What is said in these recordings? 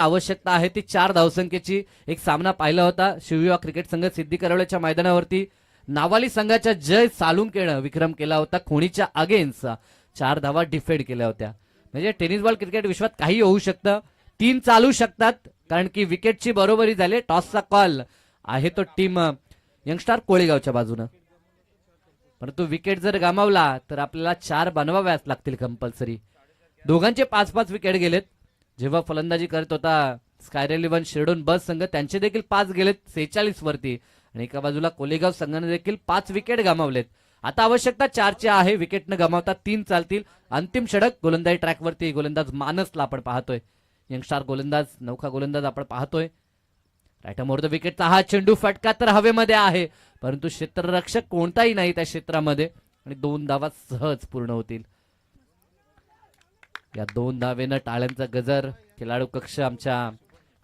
आवश्यकता आहे ती 4 धावसंख्येची. एक सामना पाहिला होता शिवयुवा क्रिकेट संघ सिद्धी करवल्याच्या मैदानावरती. नावाली संघाच्या जय सालुंकेनं विक्रम केला होता खोणीच्या अगेन्स्ट. 4 धावा डिफेंड केल्या होत्या. म्हणजे टेनिस बॉल क्रिकेट विश्वात काही होऊ शकतं. 3 चालू शकतात कारण की विकेटची बरोबरी झाली. टॉसचा कॉल आहे तो टीम यंगस्टार कोळेगावच्या बाजूनं. परंतु विकेट जर गमावला तर आपल्याला 4 बनवाव्याच लागतील कंपल्सरी. दोघांचे 5-5 विकेट गेलेत. जेव्हा फलंदाजी करत होता स्कायरेल 11 शिरडोन बस संघ त्यांचे देखील 5 गेलेत 46 वरती. आणि एका बाजूला कोलेगाव संघाने देखील 5 विकेट गमावलेत. आता आवश्यकता 4ची आहे. विकेट न गमावता 3 चालतील. अंतिम षटक गोलंदाजी ट्रॅकवरती गोलंदाज मानसला आपण पाहतोय. यंगस्टार गोलंदाज नौका गोलंदाज आपण पाहतोय. राईट मोर द विकेटचा हा चेंडू फटका तर हवेमध्ये आहे परंतु क्षेत्ररक्षक कोणताही नाही त्या क्षेत्रामध्ये आणि 2 धावा सहज पूर्ण होतील. या 2 धावेनं टाळ्यांचा गजर खेळाडू कक्ष आमच्या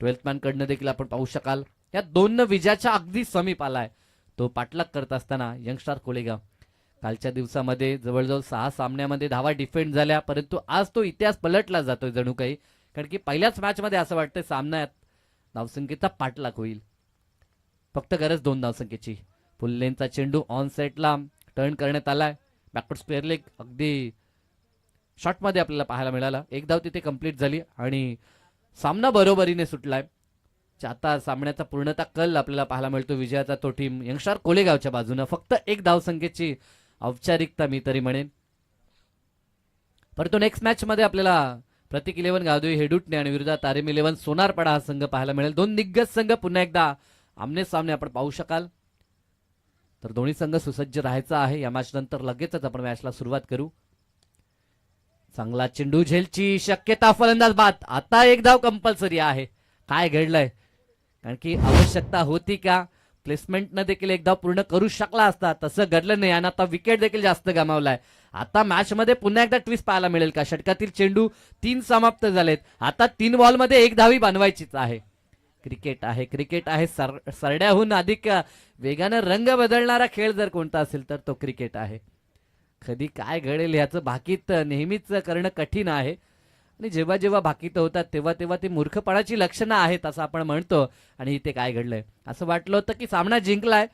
12th मॅन कडनं देखील आपण पाहू शकाल. या 2 विजयाच्या अगदी समीप आलाय. तो पाठलाग करत असताना यंगस्टार कोळेगाव कालच्या दिवसामध्ये जवळजवळ 6 सामन्यामध्ये धावा डिफेंड झाल्या परंतु आज तो इतिहास पलटला जातोय जणू काही. कारण की पहिल्याच मॅच मध्ये असं वाटतंय सामन्यात धावसंख्येचा पाठलाग होईल. फक्त गरज 2 धावसंख्येची. फुल लेनचा चेंडू ऑन सेटला टर्न करण्यात आलाय. बॅकवर्ड स्क्वेअर लेग अगदी शॉट मध्ये आपल्याला पाहायला मिळाला. 1 धाव तिथे कंप्लीट झाली आणि सामना बरोबरीने सुटलाय. आता सामन्याचा पूर्णतः कल आपल्याला पाहायला मिळतो. विजयाचा तो टीम यंगस्टार कोळेगावच्या बाजूनं. फक्त 1 धावसंख्येची औपचारिकता मी तरी म्हणेन. परंतु नेक्स्ट मॅच मध्ये आपल्याला प्रतीक 11 गावदेवी हेडुटणे आणि विरुद्धात तारेम 11 सोनारपाडा हा संघ पाहायला मिळेल. 2 दिग्गज संघ पुन्हा एकदा आमने सामने आपण पाहू शकाल. तर दोन्ही संघ सुसज्ज राहायचा आहे. या मॅच नंतर लगेचच आपण मॅचला सुरुवात करू. चांगला चेंडू झेलची शक्यता फलंदाज बाद. आता 1 धाव कंपल्सरी आहे. काय घडलंय कारण की आवश्यकता होती का प्लेसमेंटनं देखील 1 धाव पूर्ण करू शकला असता. तसं घडलं नाही आणि आता विकेट देखील जास्त गमावलाय. आता मॅच मध्ये पुन्हा एकदा ट्विस्ट पाहायला मिळेल का. षटकातील चेंडू 3 समाप्त झालेत. आता 3 बॉल मध्ये 1 धावी बनवायचीच आहे. क्रिकेट आहे क्रिकेट आहे. सरड्याहून अधिक वेगानं रंग बदलणारा खेळ जर कोणता असेल तर तो क्रिकेट आहे. कधी काय घडेल याचं भाकीत नेहमीच करणं कठीण आहे आणि जेव्हा जेव्हा भाकीत होतात तेव्हा तेव्हा ती मूर्खपणाची लक्षणं आहेत असं आपण म्हणतो. आणि इथे काय घडलंय असं वाटलं होतं की सामना जिंकलाय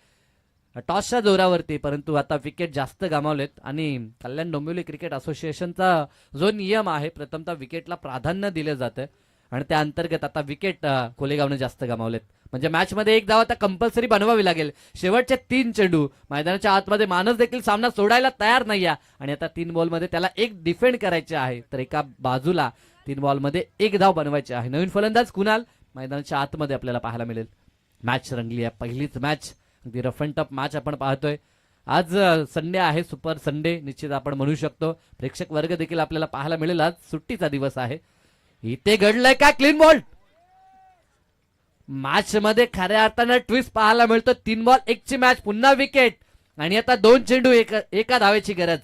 टॉसच्या जोरावरती परंतु आता विकेट जास्त गमावलेत. आणि कल्याण डोंबिवली क्रिकेट असोसिएशनचा जो नियम आहे प्रथमतः विकेटला प्राधान्य दिलं जातं आणि त्या अंतर्गत आता विकेट कोलेगावने जास्त गमावलेत. म्हणजे मॅच मध्ये 1 धाव आता कंपल्सरी बनवावी लागेल. शेवटचे 3 चेंडू मैदानाच्या आतमध्ये मानस देखील सामना सोडायला तयार नाही आणि आता 3 बॉल मध्ये त्याला 1 डिफेंड करायचे आहे. तर एका बाजूला 3 बॉल मध्ये 1 धाव बनवायची आहे. नवीन फलंदाज कुणाल मैदानाच्या आतमध्ये आपल्याला पाहायला मिळेल. मॅच रंगली आहे. पहिलीच मॅच अगदी रफ अँड टफ मॅच आपण पाहतोय. आज संडे आहे सुपर संडे निश्चित आपण म्हणू शकतो. प्रेक्षक वर्ग देखील आपल्याला पाहायला मिळेल. आज सुट्टीचा दिवस आहे. इथे घडलंय का क्लीन बॉल. मॅच मध्ये खऱ्या अर्थानं ट्विस्ट पाहायला मिळतो. 3 बॉल 1 ची मॅच पुन्हा विकेट आणि आता 2 चेंडू एका धावेची गरज.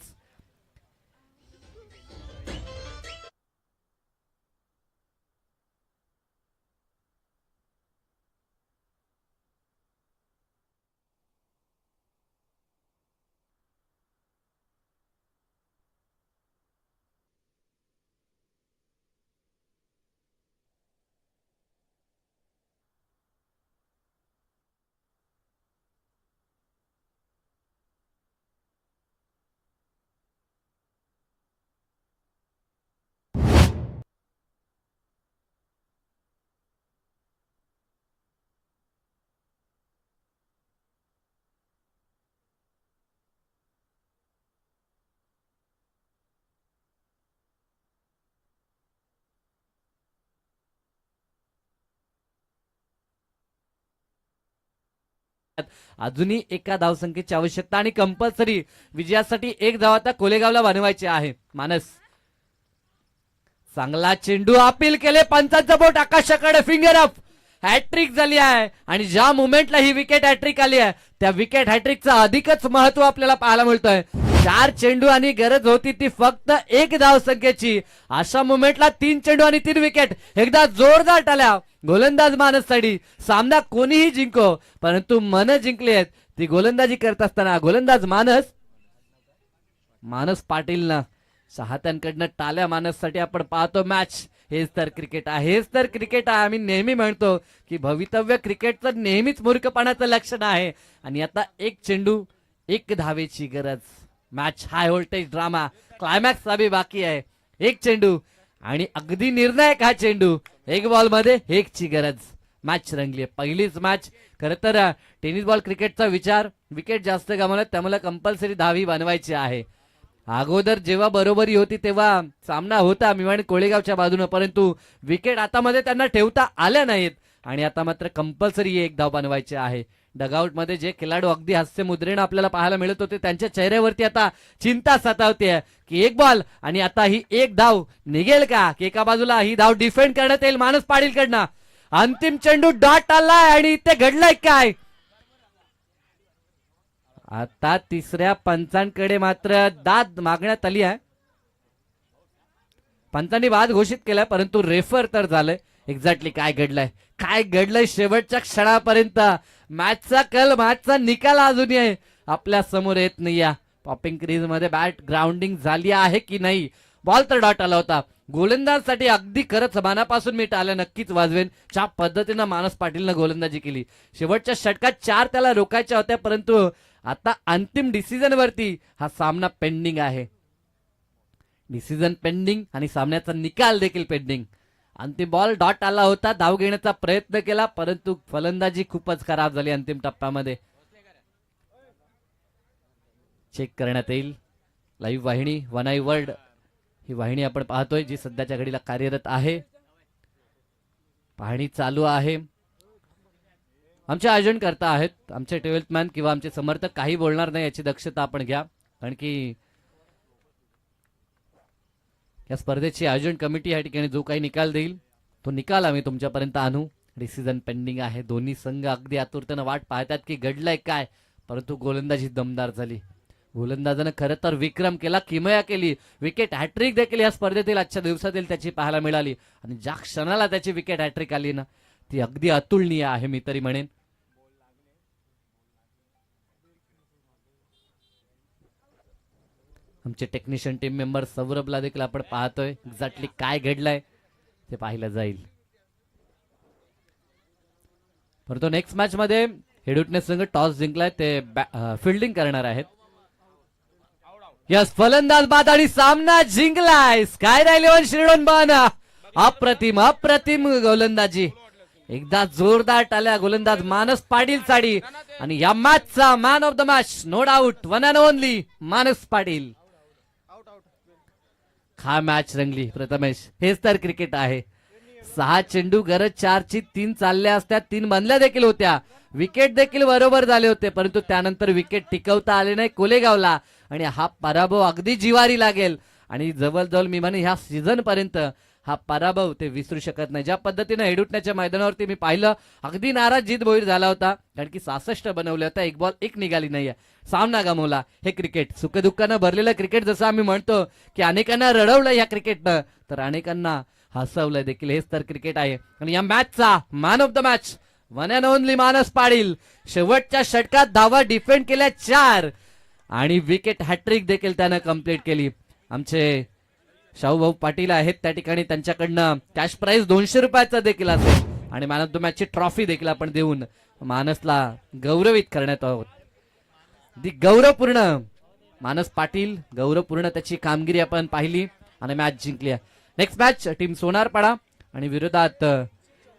अजूनही एका धावसंख्येची आवश्यकता आणि कंपल्सरी विजयासाठी 1 धाव आता कोलेगावला बनवायचे आहे. मानस चांगला चेंडू अपील केले. पंचांचं बोट आकाशाकडे फिंगर अप. हॅट्रिक झाली आहे आणि ज्या मुमेंटला ही विकेट हॅट्रिक आली आहे त्या विकेट हॅट्रिकचं अधिकच महत्व आपल्याला पाहायला मिळतोय. 4 चेंडू आणि गरज होती ती फक्त 1 धावसंख्येची. अशा मुमेंटला 3 चेंडू आणि 3 विकेट. एकदा जोरदार टाळ्या गोलंदाज मानससाठी. सामना कोणीही जिंको परंतु मन जिंकली आहेत ती गोलंदाजी करत असताना गोलंदाज मानस पाटील ना चाहत्यांकडनं टाळ्या मानससाठी आपण पाहतो. मॅच हेच तर क्रिकेट आहे, हेच तर क्रिकेट आहे. आम्ही नेहमी म्हणतो की भवितव्य क्रिकेटचं नेहमीच मूर्खपणाचं लक्षण आहे. आणि आता एक चेंडू एक धावेची गरज. Match high voltage drama, climax अभी बाकी आहे. एक चेंडू आणि अगदी निर्णायक हा चेंडू, एक बॉल मध्ये एक ची गरज. मॅच रंगली आहे, पहिलीच मॅच. खरं तर टेनिस बॉल क्रिकेटचा विचार, विकेट जास्त गमावल्यात त्यामुळे कंपल्सरी धावी बनवायची आहे. अगोदर जेव्हा बरोबरी होती तेव्हा सामना होता मिवाणी कोळेगावच्या बाजूने, परंतु विकेट आता मध्ये त्यांना ठेवता आल्या नाहीत आणि आता मात्र कंपल्सरी एक धाव बनवायचे आहे. डगआउट मध्ये जे खेळाडू अगदी हास्य मुद्रेने आपल्याला पाहायला मिळत होते त्यांच्या चेहऱ्यावरती आता चिंता सतावते की एक बॉल आणि आता ही एक धाव निघेल का, की एका बाजूला ही धाव डिफेंड करण्यात येईल मानस पाटीलकडनं. अंतिम चेंडू डॉट आलाय आणि ते घडलंय काय. आता तिसऱ्या पंचांकडे मात्र दाद मागण्यात आली आहे. पंचांनी बाद घोषित केलाय परंतु रेफर तर झालंय. एक्झॅक्टली काय घडलंय, काय घडलंय शेवटच्या क्षणापर्यंत. मॅचचा कल, मॅचचा निकाल अजूनही आपल्या समोर येत नाही. पॉपिंग क्रीज मध्ये बॅट ग्राउंडिंग झाली आहे की नाही. बॉल तर डॉट आला होता. गोलंदाजसाठी अगदी खरंच मनापासून मी टाळ्या नक्कीच वाजवेन. ज्या पद्धतीनं मानस पाटीलनं गोलंदाजी केली, शेवटच्या षटकात 4 त्याला रोखायच्या होत्या परंतु आता अंतिम डिसिजन वरती हा सामना पेंडिंग आहे. डिसिजन पेंडिंग आणि सामन्याचा निकाल देखील पेंडिंग. अंतिम बॉल डॉट आला होता, धाव घेण्याचा प्रयत्न केला परंतु फलंदाजी खूपच खराब झाली अंतिम टप्प्यामध्ये. चेक करण्यात येईल. लाईव्ह वाहिनी वन आय वर्ल्ड ही वाहिनी आपण पाहतोय जी सध्याच्या घडीला कार्यरत आहे. पाहणी चालू आहे. आमचे आयोजन करता आहेत आमचे 12th मॅन किंवा आमचे समर्थक काही बोलणार नाही याची दक्षता आपण घ्या, कारण की या स्पर्धेची आयोजन कमिटी या ठिकाणी जो काही निकाल देईल तो निकाल आम्ही तुमच्यापर्यंत आणू. डिसिजन पेंडिंग आहे. दोन्ही संघ अगदी आतुरतेनं वाट पाहतात की घडलंय काय, परंतु गोलंदाजी दमदार झाली. गोलंदाजानं खरं तर विक्रम केला, किमया केली. विकेट हॅट्रिक देखील या स्पर्धेतील आजच्या दिवसातील त्याची पाहायला मिळाली आणि ज्या क्षणाला त्याची विकेट हॅट्रिक आली ना ती अगदी अतुलनीय आहे मी तरी म्हणेन. आमचे टेक्निशियन टीम मेंबर सौरभला देखील आपण पाहतोय. एक्झॅक्टली काय घडलंय ते पाहिलं जाईल. परंतु नेक्स्ट मॅच मध्ये हेडुटने संघ टॉस जिंकलाय, ते फिल्डिंग करणार आहेत. यस, फलंदाज बाद आणि सामना जिंकलाय. Sky eleven श्रीडोन. अप्रतिम अप्रतिम गोलंदाजी. एकदा जोरदार टाळ्या गोलंदाज मानस पाटील साठी आणि या मॅचचा man of the match no doubt one and only Manas Patil. हा मॅच रंगली प्रथमेश, हेच तर क्रिकेट आहे. 6 चेंडू गरज 4 ची 3 चालल्या असत्या, 3 बनल्या देखील होत्या. विकेट देखील बरोबर झाले होते परंतु त्यानंतर विकेट टिकवता आले नाही कोलेगावला आणि हा पराभव अगदी जिवारी लागेल आणि जवळजवळ मी म्हणे ह्या सीझन पर्यंत हा पराभव ते विसरू शकत नाही. ज्या पद्धतीने हेडुटण्याच्या मैदानावरती मी पाहिलं अगदी नाराज जीत भोईर झाला होता, कारण की 66 बनवले होता, एक बॉल एक निघाली नाहीये, सामना गमावला. हे क्रिकेट सुखदुःखानं भरलेलं क्रिकेट, जसं आम्ही म्हणतो की अनेकांना रडवलं या क्रिकेटनं तर अनेकांना हसवलं देखील. हेच तर क्रिकेट आहे. आणि या मॅचचा man of the match one and only Manas Patil. शेवटच्या षटकात धावा डिफेंड केल्या 4 आणि विकेट हॅट्रिक देखील त्यानं कंप्लीट केली. आमचे शाहूभाऊ पाटील आहेत त्या ठिकाणी, त्यांच्याकडनं कॅश प्राइज 200 रुपयाचा देखील असेल आणि मॅन ऑफ द मॅचची ट्रॉफी देखील आपण देऊन मानसला गौरवित करण्यात आहोत. गौरवपूर्ण मानस पाटील, गौरवपूर्ण त्याची कामगिरी आपण पाहिली आणि मॅच जिंकली. नेक्स्ट मॅच टीम सोनारपाडा आणि विरोधात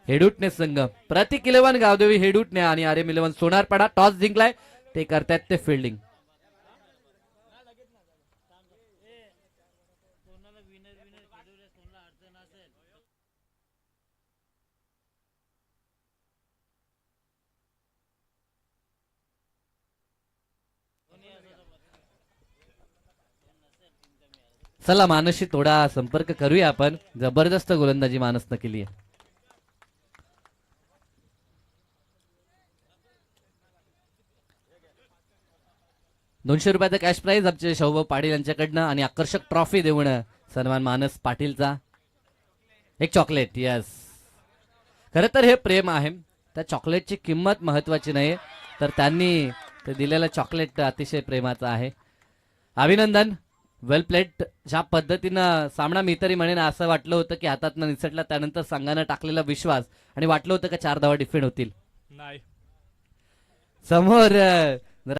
हेडुटणे संघ. प्रतीक 11 गावदेवी हेडुटणे आणि RM 11 सोनारपाडा. टॉस जिंकलाय, ते करतायत ते फिल्डिंग. चला मानसशी थोडा संपर्क करूया आपण. जबरदस्त गोलंदाजी मानसनं केली आहे. ₹200 कॅश प्राइज आमचे शाहूभाऊ पाटील यांच्याकडनं आणि आकर्षक ट्रॉफी देऊन सन्मान मानस पाटीलचा. एक चॉकलेट. यस, खरं तर हे प्रेम आहे. त्या चॉकलेटची किंमत महत्वाची नाही तर त्यांनी ते दिलेलं चॉकलेट अतिशय प्रेमाचं आहे. अभिनंदन. वेल प्लेट. ज्या पद्धतीनं सामना मी तरी म्हणेन असं वाटलं होतं की हातातनं निसटला त्यानंतर संघानं टाकलेला विश्वास आणि वाटलं होतं का 4 धावा डिफेंड होतील. नाही. समोर